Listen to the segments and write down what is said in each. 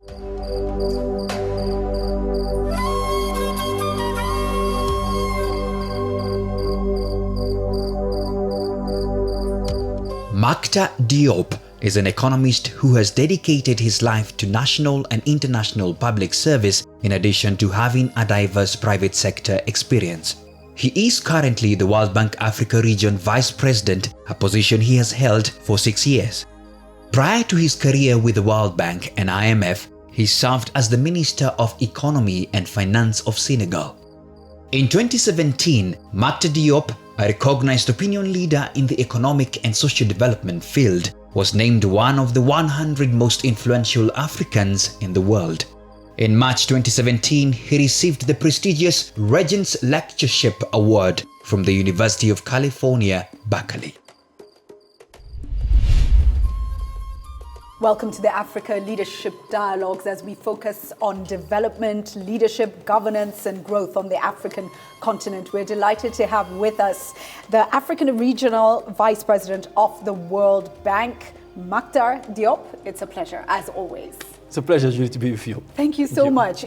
Makhtar Diop is an economist who has dedicated his life to national and international public service in addition to having a diverse private sector experience. He is currently the World Bank Africa Region Vice President, a position he has held for 6 years. Prior to his career with the World Bank and IMF, he served as the Minister of Economy and Finance of Senegal. In 2017, Makhtar Diop, a recognized opinion leader in the economic and social development field, was named one of the 100 most influential Africans in the world. In March 2017, he received the prestigious Regents Lectureship Award from the University of California, Berkeley. Welcome to the Africa Leadership Dialogues as we focus on development, leadership, governance and growth on the African continent. We're delighted to have with us the African Regional Vice President of the World Bank, Makhtar Diop. It's a pleasure, as always. It's a pleasure, Julie, to be with you. Thank you so much.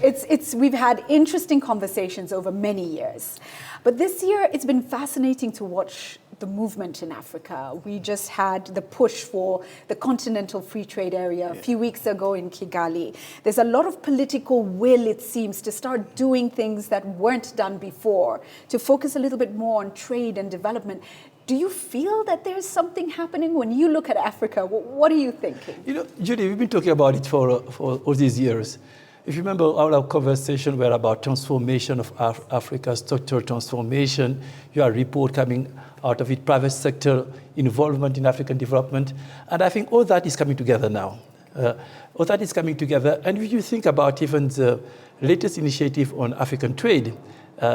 We've had interesting conversations over many years. But this year, it's been fascinating to watch the movement in Africa. We just had the push for the Continental Free Trade Area a few weeks ago in Kigali. There's a lot of political will, it seems, to start doing things that weren't done before, to focus a little bit more on trade and development. Do you feel that there's something happening when you look at Africa? What are you thinking? You know, Julie, we've been talking about it for all these years. If you remember, our conversation were about transformation of Africa, structural transformation. You have a report coming out of it, private sector involvement in African development. And I think all that is coming together now. All that is coming together. And if you think about even the latest initiative on African trade,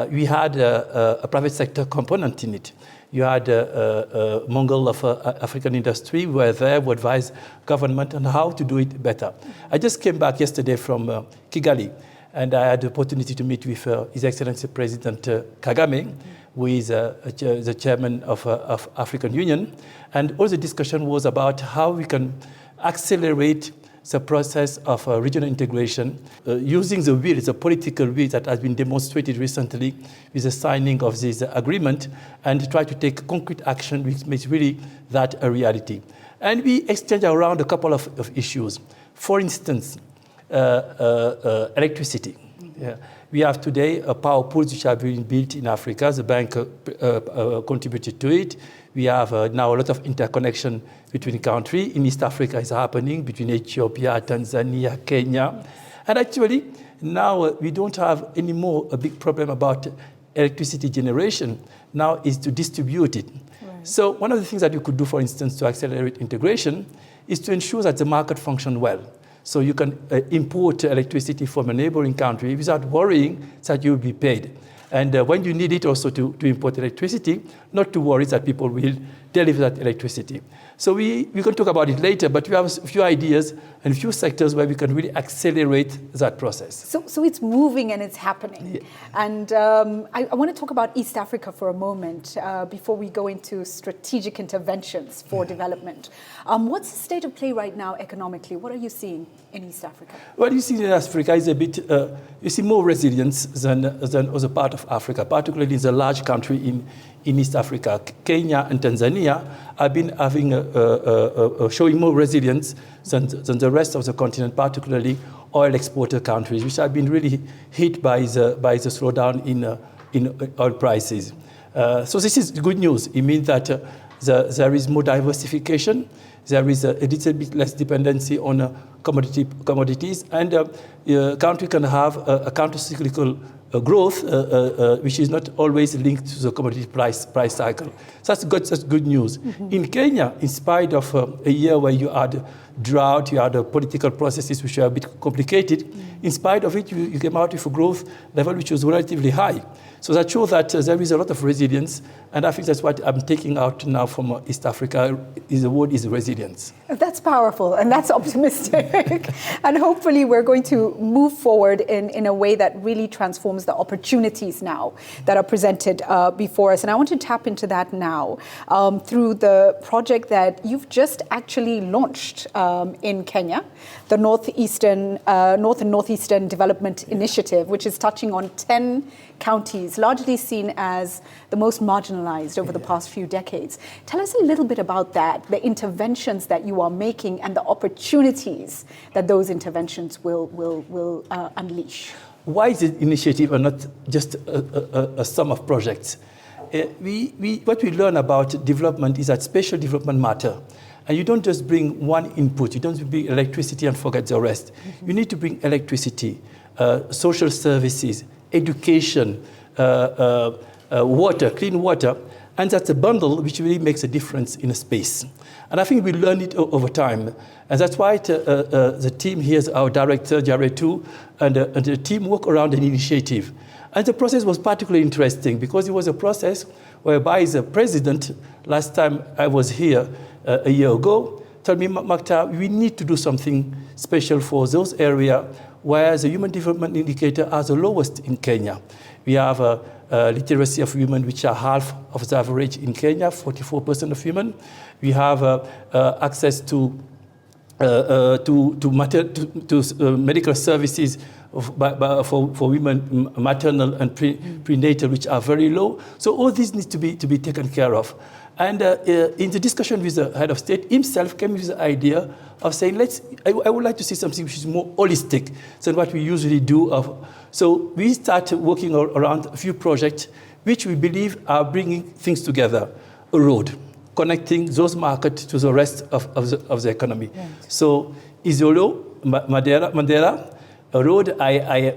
we had a private sector component in it. You had a Mongol of African industry who were there to advise government on how to do it better. I just came back yesterday from Kigali, and I had the opportunity to meet with His Excellency President Kagame, who is the chairman of African Union. And all the discussion was about how we can accelerate the process of regional integration using the will, the political will that has been demonstrated recently with the signing of this agreement, and try to take concrete action which makes really that a reality. And we exchange around a couple of issues. For instance, electricity. Yeah. We have today power pools which have been built in Africa. The bank contributed to it. We have now a lot of interconnection between countries. In East Africa is happening between Ethiopia, Tanzania, Kenya. And actually, now we don't have anymore a big problem about electricity generation. Now is to distribute it. Right. So one of the things that you could do, for instance, to accelerate integration is to ensure that the market functions well. So you can import electricity from a neighboring country without worrying that you will be paid. And when you need it also to import electricity, not to worry that people will deliver that electricity. So we can talk about it later, but we have a few ideas and a few sectors where we can really accelerate that process. So it's moving and it's happening. Yeah. And I want to talk about East Africa for a moment before we go into strategic interventions for development. What's the state of play right now economically? What are you seeing in East Africa? What you see in Africa is a bit, you see more resilience than other part of Africa, particularly in the large country in East Africa. Kenya and Tanzania have been having showing more resilience than the rest of the continent, particularly oil exporter countries, which have been really hit by the slowdown in oil prices. So this is good news. It means that there is more diversification. There is a little bit less dependency on commodities, and country can have a counter-cyclical growth, which is not always linked to the commodity price cycle. So that's good news. Mm-hmm. In Kenya, in spite of a year where you had drought, you had political processes which were a bit complicated, in spite of it, you came out with a growth level which was relatively high. So that shows that there is a lot of resilience, and I think that's what I'm taking out now from East Africa, is the word is resilience. That's powerful, and that's optimistic. And hopefully we're going to move forward in a way that really transforms the opportunities now that are presented before us. And I want to tap into that now through the project that you've just actually launched in Kenya, the North and Northeastern Development Initiative, which is touching on 10 counties, largely seen as the most marginalized over the past few decades. Tell us a little bit about that, the interventions that you are making and the opportunities that those interventions will unleash. Why is it initiative and not just a sum of projects? What we learn about development is that spatial development matter. And you don't just bring one input. You don't bring electricity and forget the rest. Mm-hmm. You need to bring electricity, social services, education, water, clean water. And that's a bundle which really makes a difference in a space. And I think we learned it over time. And that's why the team here is our director, Jared too, and the team work around an initiative. And the process was particularly interesting because it was a process whereby the president, last time I was here a year ago, told me, Makhtar, we need to do something special for those areas where the human development indicator are the lowest in Kenya. We have a literacy of women which are half of the average in Kenya, 44% of women. We have access to medical services for women, maternal and prenatal, which are very low. So all this needs to be taken care of. And in the discussion with the head of state himself came with the idea of saying, I would like to see something which is more holistic than what we usually do. So we started working around a few projects which we believe are bringing things together. A road, connecting those markets to the rest of the economy. Right. So Isiolo, Mandera, a road,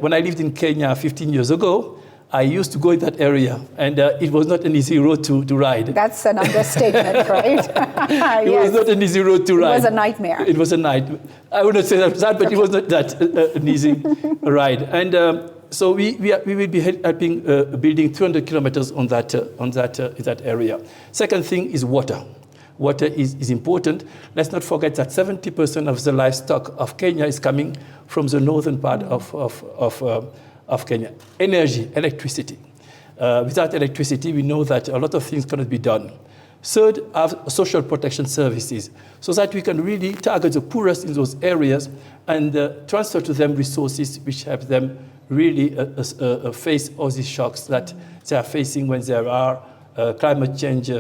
when I lived in Kenya 15 years ago, I used to go in that area, and it was not an easy road to ride. That's an understatement, right? It was not an easy road to ride. It was a nightmare. It was a nightmare. I would not say that, but it was not that an easy ride. And so we will be helping building 200 kilometers in that area. Second thing is water. Water is important. Let's not forget that 70% of the livestock of Kenya is coming from the northern part of Kenya. Energy, electricity. Without electricity, we know that a lot of things cannot be done. Third, have social protection services, so that we can really target the poorest in those areas and transfer to them resources which help them really face all these shocks that they are facing when there are climate change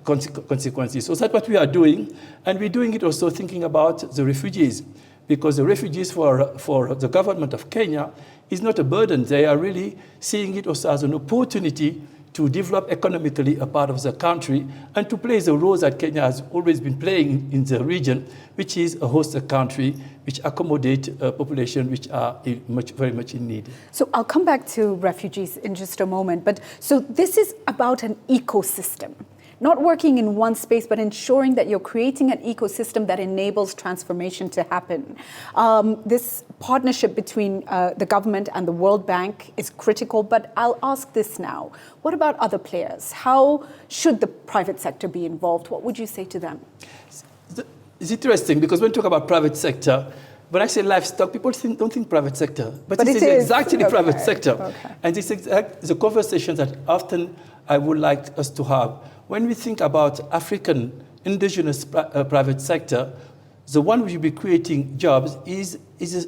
consequences. So that's what we are doing. And we're doing it also thinking about the refugees, because the refugees for the government of Kenya is not a burden. They are really seeing it also as an opportunity to develop economically a part of the country and to play the role that Kenya has always been playing in the region, which is a host country which accommodate a population which are very much in need. So I'll come back to refugees in just a moment. But so this is about an ecosystem. Not working in one space, but ensuring that you're creating an ecosystem that enables transformation to happen. This partnership between the government and the World Bank is critical, but I'll ask this now. What about other players? How should the private sector be involved? What would you say to them? It's interesting, because when we talk about private sector, when I say livestock, people don't think private sector, but it is exactly the private sector. Okay. And it's the conversation that often I would like us to have. When we think about African indigenous private sector, the one which will be creating jobs is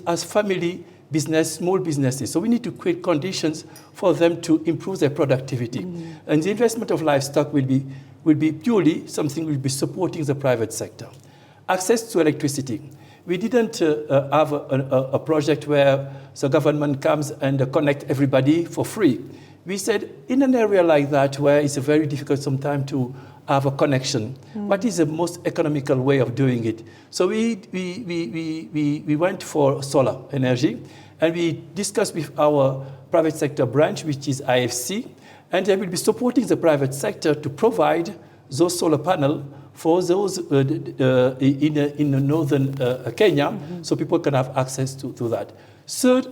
as family business, small businesses. So we need to create conditions for them to improve their productivity. Mm-hmm. And the investment of livestock will be purely something will be supporting the private sector. Access to electricity. We didn't have a project where the government comes and connect everybody for free. We said, in an area like that, where it's very difficult sometimes to have a connection, what is the most economical way of doing it? So we went for solar energy, and we discussed with our private sector branch, which is IFC, and they will be supporting the private sector to provide those solar panels for those in northern Kenya, so people can have access to that. Third,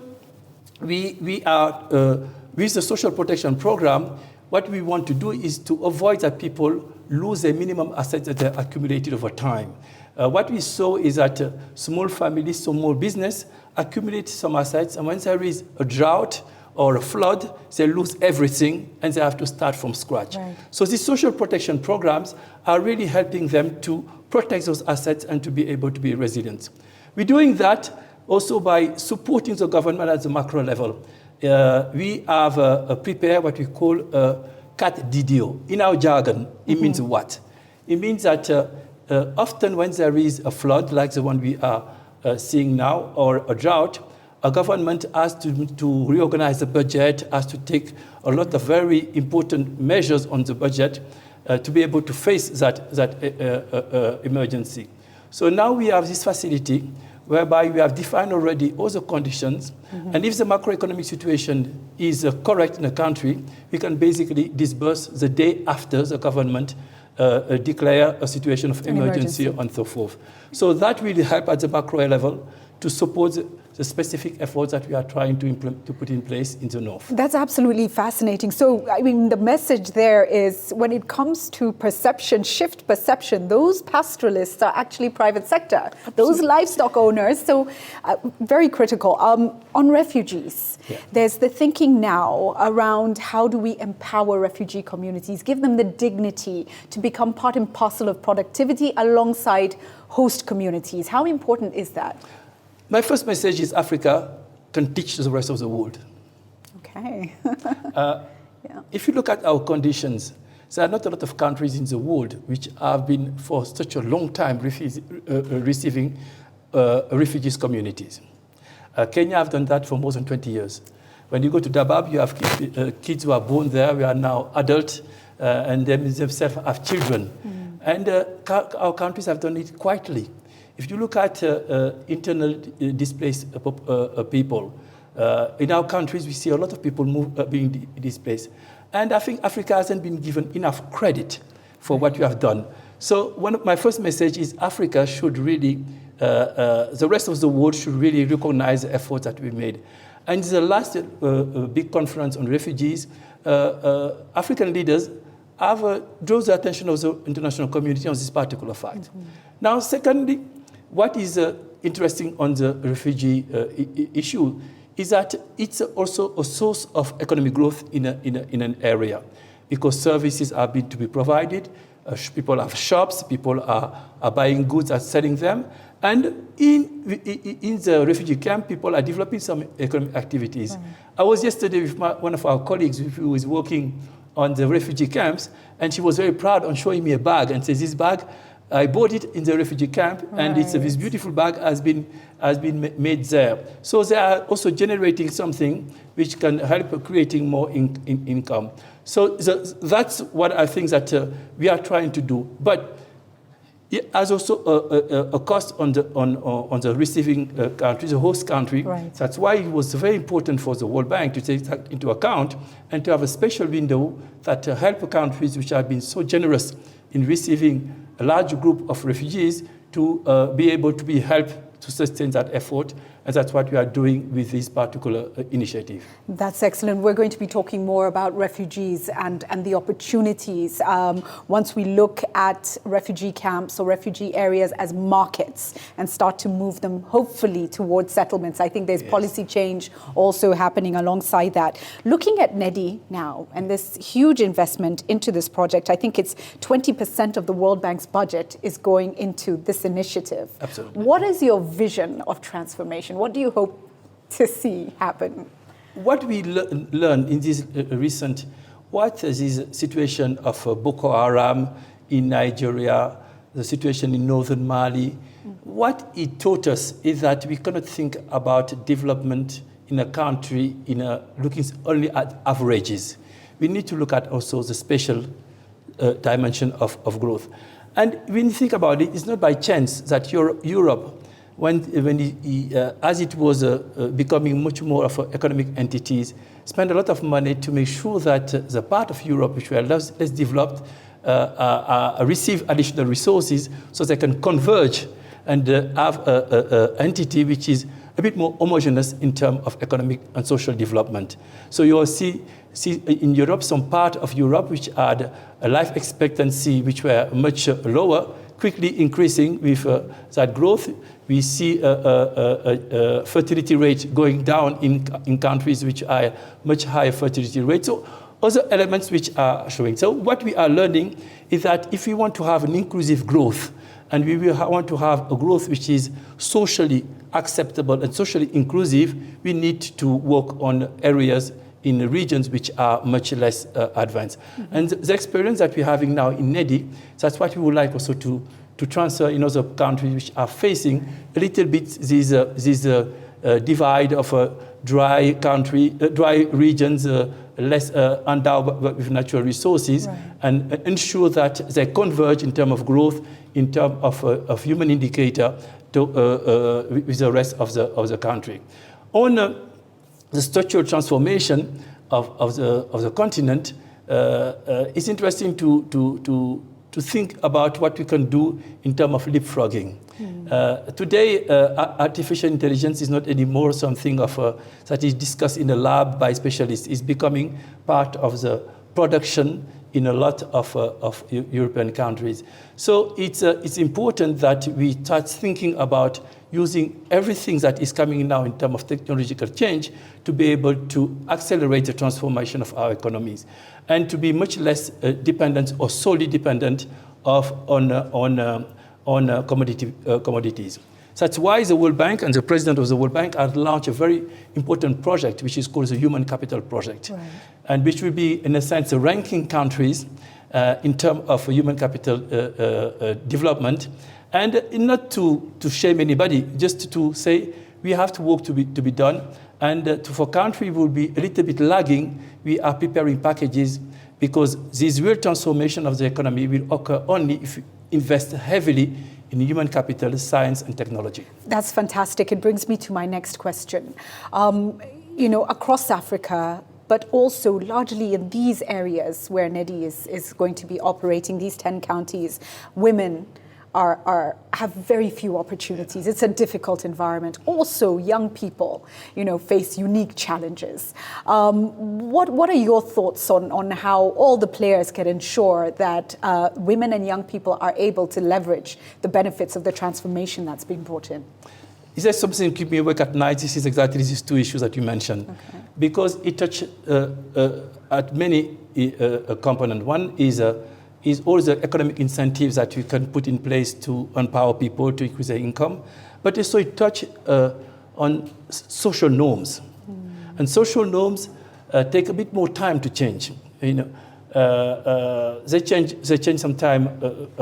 we are with the social protection program, what we want to do is to avoid that people lose their minimum assets that they accumulated over time. What we saw is that small families, small business accumulate some assets, and when there is a drought or a flood, they lose everything and they have to start from scratch. Right. So these social protection programs are really helping them to protect those assets and to be able to be resilient. We're doing that also by supporting the government at the macro level. We have prepared what we call Diop. In our jargon, it means what? It means that often when there is a flood like the one we are seeing now, or a drought, a government has to reorganize the budget, has to take a lot of very important measures on the budget to be able to face that emergency. So now we have this facility whereby we have defined already all the conditions, and if the macroeconomic situation is correct in the country, we can basically disburse the day after the government declare a situation of emergency and so forth. So that will help at the macro level to support the specific efforts that we are trying to put in place in the north. That's absolutely fascinating. So, I mean, the message there is when it comes to perception, shift perception, those pastoralists are actually private sector, absolutely. Those livestock owners, so very critical. On refugees, there's the thinking now around how do we empower refugee communities, give them the dignity to become part and parcel of productivity alongside host communities. How important is that? My first message is Africa can teach the rest of the world. Okay. If you look at our conditions, there are not a lot of countries in the world which have been for such a long time receiving refugees communities. Kenya have done that for more than 20 years. When you go to Diop, you have kids who are born there, who are now adults, and they themselves have children. And our countries have done it quietly. If you look at internal displaced people, in our countries, we see a lot of people being displaced. And I think Africa hasn't been given enough credit for what you have done. So my first message is Africa should really, the rest of the world should really recognize the efforts that we made. And the last big conference on refugees, African leaders have drawn the attention of the international community on this particular fact. Now, secondly, what is interesting on the refugee issue is that it's also a source of economic growth in an area, because services are to be provided, people have shops, people are buying goods and selling them, and in the refugee camp, people are developing some economic activities. I was yesterday with one of our colleagues who was working on the refugee camps, and she was very proud on showing me a bag and says, this bag, I bought it in the refugee camp, and this beautiful bag has been made there. So they are also generating something which can help creating more income. So that's what I think that we are trying to do. But it has also a cost on the receiving country, the host country. Right. That's why it was very important for the World Bank to take that into account and to have a special window that help countries which have been so generous in receiving a large group of refugees to be able to be helped to sustain that effort. And that's what we are doing with this particular initiative. That's excellent. We're going to be talking more about refugees and the opportunities once we look at refugee camps or refugee areas as markets and start to move them, hopefully, towards settlements. I think there's policy change also happening alongside that. Looking at NEDI now and this huge investment into this project, I think it's 20% of the World Bank's budget is going into this initiative. Absolutely. What is your vision of transformation? What do you hope to see happen? What we learned in this recent, what is this situation of Boko Haram in Nigeria, the situation in northern Mali, what it taught us is that we cannot think about development in a country looking only at averages. We need to look at also the special dimension of growth. And when you think about it, it's not by chance that Europe, as it was becoming much more of economic entities, spent a lot of money to make sure that the part of Europe which were less developed receive additional resources so they can converge and have an entity which is a bit more homogeneous in terms of economic and social development. So you will see in Europe, some part of Europe which had a life expectancy which were much lower, quickly increasing with that growth. We see a fertility rate going down in countries which are much higher fertility rates. So other elements which are showing. So what we are learning is that if we want to have an inclusive growth and we will want to have a growth which is socially acceptable and socially inclusive, we need to work on areas in the regions which are much less advanced. And the experience that we're having now in NEDI, that's what we would like also to transfer in other countries which are facing a little bit this divide of dry regions, less endowed with natural resources, and ensure that they converge in terms of growth, in terms of human indicator with the rest of the country. On the structural transformation of the continent, it's interesting to think about what we can do in terms of leapfrogging. Today, artificial intelligence is not anymore something that is discussed in a lab by specialists. It's becoming part of the production in a lot of European countries. So it's important that we start thinking about using everything that is coming now in terms of technological change to be able to accelerate the transformation of our economies and to be much less dependent or solely dependent on commodities. So that's why the World Bank and the president of the World Bank have launched a very important project, which is called the Human Capital Project, and which will be, in a sense, ranking countries in terms of human capital development, and not to shame anybody, just to say we have to work to be done, and for countries will be a little bit lagging, we are preparing packages because this real transformation of the economy will occur only if we invest heavily in human capital, science, and technology. That's fantastic. It brings me to my next question. Across Africa, but also largely in these areas where NEDI is going to be operating, these 10 counties, women have very few opportunities. It's a difficult environment. Also, young people, face unique challenges. What are your thoughts on how all the players can ensure that women and young people are able to leverage the benefits of the transformation that's been brought in? Is there something that keeps me awake at night? This is exactly these two issues that you mentioned, because it touches at many components. One is all the economic incentives that we can put in place to empower people to increase their income, but also it touches on social norms. And social norms take a bit more time to change. They change sometimes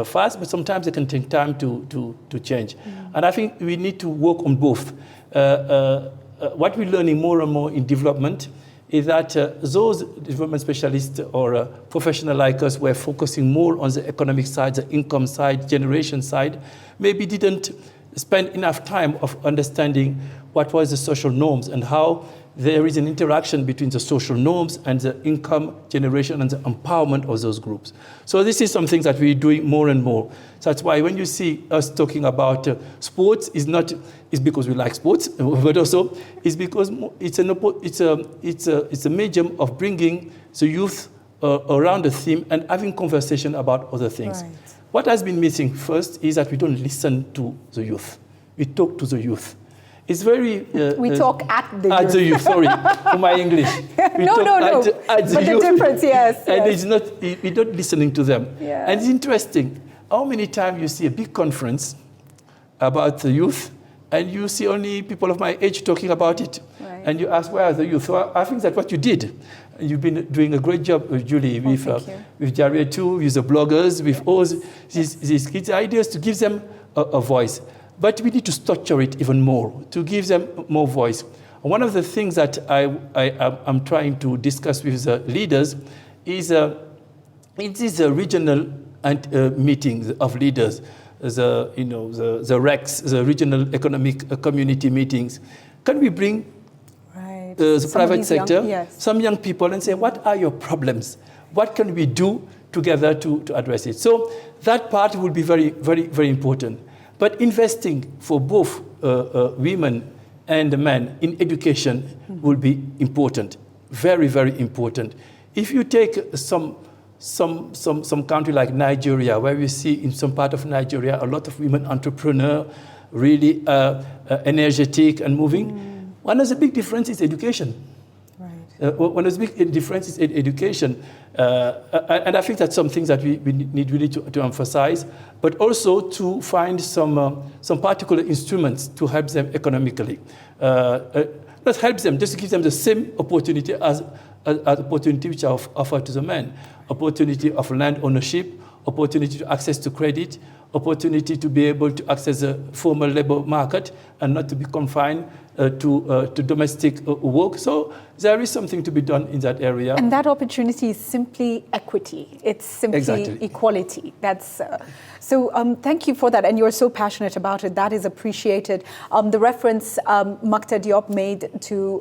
fast, but sometimes they can take time to change. And I think we need to work on both. What we're learning more and more in development is that those development specialists or professionals like us were focusing more on the economic side, the income side, generation side, maybe didn't spend enough time of understanding what was the social norms and how there is an interaction between the social norms and the income generation and the empowerment of those groups. So this is something that we're doing more and more. So that's why when you see us talking about sports, it's because we like sports, but also it's because it's a medium of bringing the youth around the theme and having conversation about other things. Right. What has been missing first is that we don't listen to the youth. We talk to the youth. It's very... we talk at the youth. At the youth, sorry, for my English. No. But the difference, yes. And it's not, we're not listening to them. Yeah. And it's interesting, how many times you see a big conference about the youth, and you see only people of my age talking about it. Right. And you ask, where are the youth? So I think that's what you did. You've been doing a great job, Julie, with Jaria too, with the bloggers, with all these kids' ideas to give them a voice. But we need to structure it even more, to give them more voice. One of the things that I'm trying to discuss with the leaders is in these regional meetings of leaders, the RECs, the regional economic community meetings, can we bring the private sector, some young people, and say, what are your problems? What can we do together to address it? So that part will be very, very, very important. But investing for both women and men in education will be important, very, very important. If you take some country like Nigeria, where we see in some part of Nigeria a lot of women entrepreneurs, really energetic and moving, one of the big differences is education. Right. When I speak in difference in education, and I think that's some things that we need really to emphasize, but also to find some particular instruments to help them economically. Not help them, just to give them the same opportunity as opportunity which are offered to the men. Opportunity of land ownership, opportunity to access to credit, opportunity to be able to access the formal labor market and not to be confined to domestic work. So there is something to be done in that area. And that opportunity is simply equity. It's simply equality. That's so. Thank you for that, and you're so passionate about it. That is appreciated. The reference Makhtar Diop made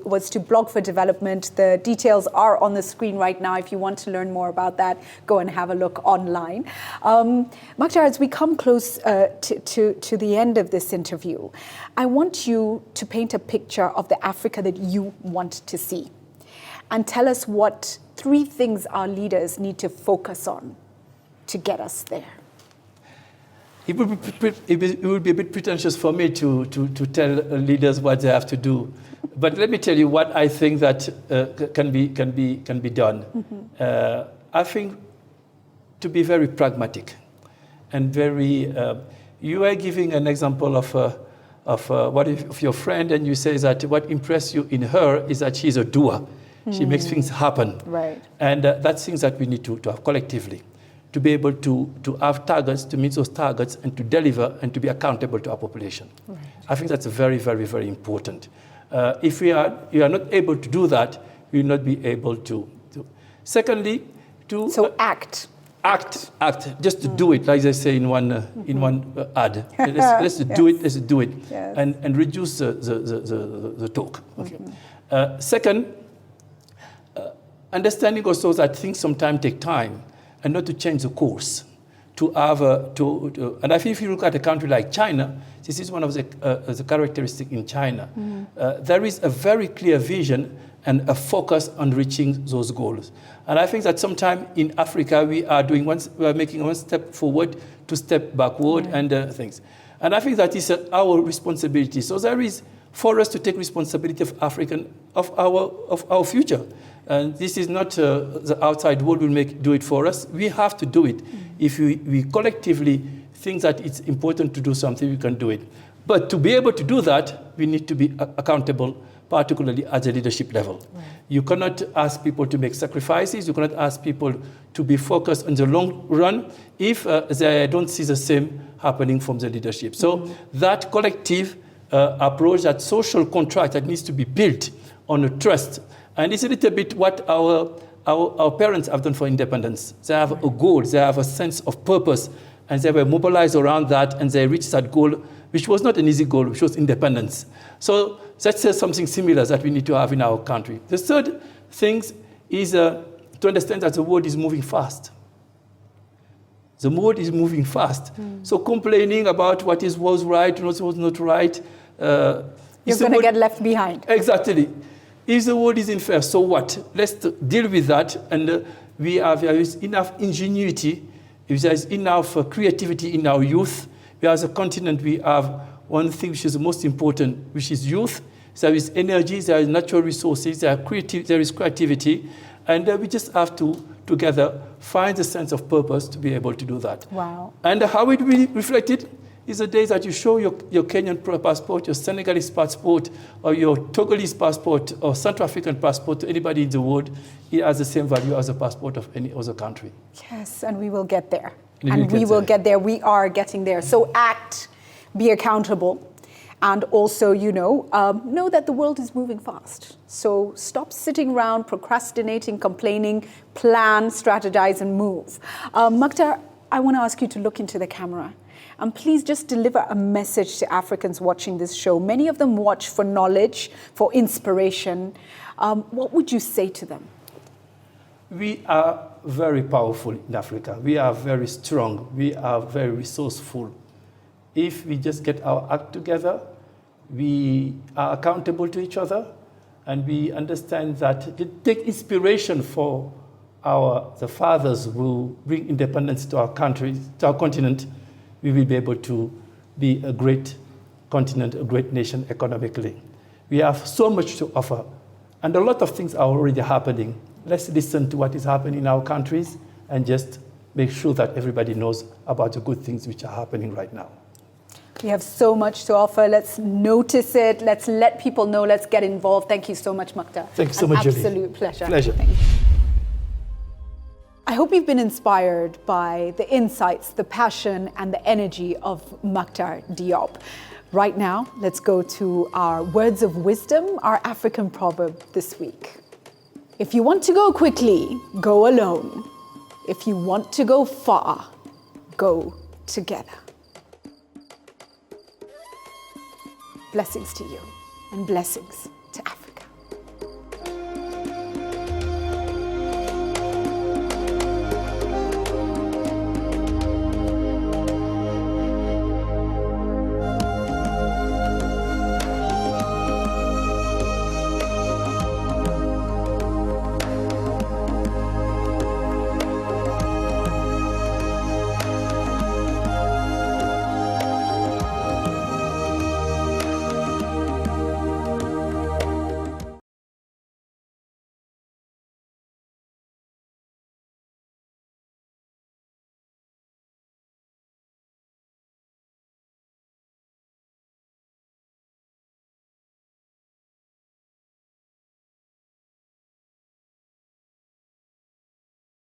was to Blog for Development. The details are on the screen right now. If you want to learn more about that, go and have a look online. Makhtar, as we come close to the end of this interview, I want you to paint a picture of the Africa that you want to see, and tell us what 3 things our leaders need to focus on to get us there. It would be a bit pretentious for me to tell leaders what they have to do, but let me tell you what I think that can be done. Mm-hmm. I think to be very pragmatic and very. You are giving an example of what if your friend, and you say that what impressed you in her is that she's a doer. She makes things happen. Right. And that's things that we need to have collectively, to be able to have targets, to meet those targets, and to deliver and to be accountable to our population. Right. I think that's very, very, very important. If you are not able to do that, we will not be able to. Secondly, to... So act. Act, just to do it, like they say in one ad. Let's do it, yes. and reduce the talk. Okay. Mm-hmm. Second, understanding also that things sometimes take time, and not to change the course. To have and I think if you look at a country like China, this is one of the characteristics in China. Mm-hmm. There is a very clear vision and a focus on reaching those goals. And I think that sometimes in Africa we are making one step forward, 2 steps backward, and things. And I think that is our responsibility. So there is for us to take responsibility of our future. And this is not the outside world will do it for us. We have to do it. Mm-hmm. If we collectively think that it's important to do something, we can do it. But to be able to do that, we need to be accountable, particularly at the leadership level. Right. You cannot ask people to make sacrifices. You cannot ask people to be focused on the long run if they don't see the same happening from the leadership. So that collective approach, that social contract that needs to be built on a trust. And it's a little bit what our parents have done for independence. They have a goal, they have a sense of purpose, and they were mobilized around that, and they reached that goal, which was not an easy goal, which was independence. So that's something similar that we need to have in our country. The third thing is to understand that the world is moving fast. The world is moving fast. So complaining about what was right, what was not right. You're going to get left behind. Exactly. If the world is unfair, so what? Let's deal with that. And there is enough ingenuity, if there is enough creativity in our youth. We as a continent, we have one thing which is the most important, which is youth. There is energy, there is natural resources, there is creativity. And we just have to, together, find a sense of purpose to be able to do that. Wow. And how it will be reflected is the day that you show your Kenyan passport, your Senegalese passport, or your Togolese passport, or Central African passport to anybody in the world. It has the same value as a passport of any other country. Yes, and we will get there. And we will get there. We are getting there. So act, be accountable, and also, know that the world is moving fast. So stop sitting around, procrastinating, complaining, plan, strategize, and move. Makhtar, I want to ask you to look into the camera. And please just deliver a message to Africans watching this show. Many of them watch for knowledge, for inspiration. What would you say to them? We are very powerful in Africa. We are very strong. We are very resourceful. If we just get our act together, we are accountable to each other, and we understand that to take inspiration for the fathers who bring independence to our country, to our continent, we will be able to be a great continent, a great nation economically. We have so much to offer, And a lot of things are already happening. Let's listen to what is happening in our countries and just make sure that everybody knows about the good things which are happening right now. We have so much to offer. Let's notice it. Let's let people know. Let's get involved. Thank you so much, Makhtar. Thank you so much, Julie. Absolute pleasure. Pleasure. Thank you. I hope you've been inspired by the insights, the passion, and the energy of Makhtar Diop. Right now, let's go to our words of wisdom, our African proverb this week. If you want to go quickly, go alone. If you want to go far, go together. Blessings to you and blessings.